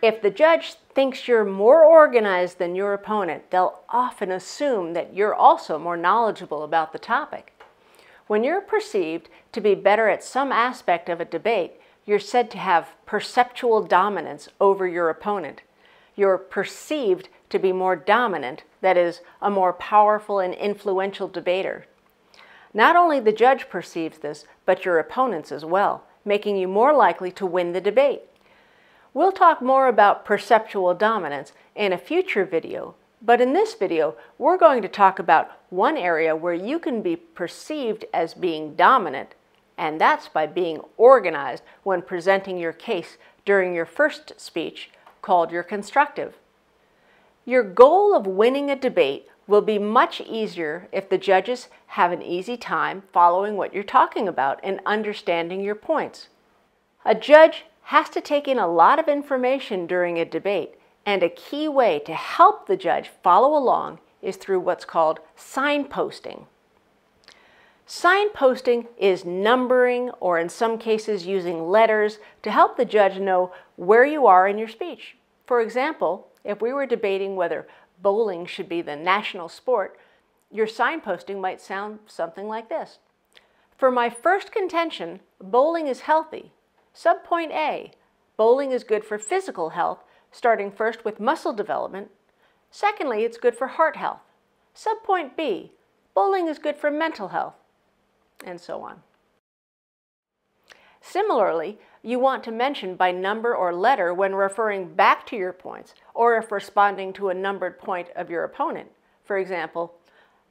If the judge thinks you're more organized than your opponent, they'll often assume that you're also more knowledgeable about the topic. When you're perceived to be better at some aspect of a debate, you're said to have perceptual dominance over your opponent. You're perceived to be more dominant, that is, a more powerful and influential debater. Not only the judge perceives this, but your opponents as well, making you more likely to win the debate. We'll talk more about perceptual dominance in a future video, but in this video, we're going to talk about one area where you can be perceived as being dominant, and that's by being organized when presenting your case during your first speech, called your constructive. Your goal of winning a debate will be much easier if the judges have an easy time following what you're talking about and understanding your points. A judge has to take in a lot of information during a debate, and a key way to help the judge follow along is through what's called signposting. Signposting is numbering, or in some cases using letters, to help the judge know where you are in your speech. For example, if we were debating whether bowling should be the national sport, your signposting might sound something like this. For my first contention, bowling is healthy. Subpoint A, bowling is good for physical health, starting first with muscle development. Secondly, it's good for heart health. Subpoint B, bowling is good for mental health, and so on. Similarly, you want to mention by number or letter when referring back to your points, or if responding to a numbered point of your opponent. For example,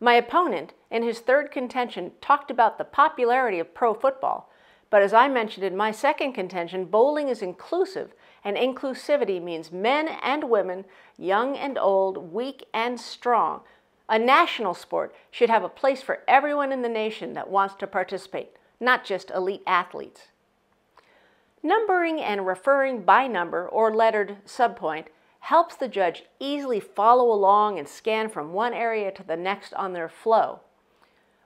my opponent, in his third contention, talked about the popularity of pro football, but as I mentioned in my second contention, bowling is inclusive, and inclusivity means men and women, young and old, weak and strong. A national sport should have a place for everyone in the nation that wants to participate, not just elite athletes. Numbering and referring by number or lettered subpoint helps the judge easily follow along and scan from one area to the next on their flow.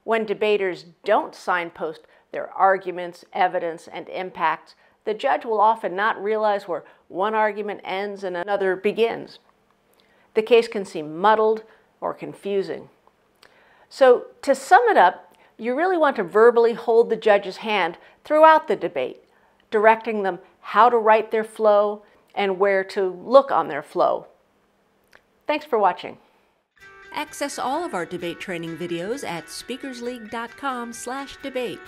When debaters don't signpost their arguments, evidence, and impacts, the judge will often not realize where one argument ends and another begins. The case can seem muddled or confusing. So, to sum it up, you really want to verbally hold the judge's hand throughout the debate, directing them how to write their flow and where to look on their flow. Thanks for watching. Access all of our debate training videos at speakersleague.com/debate.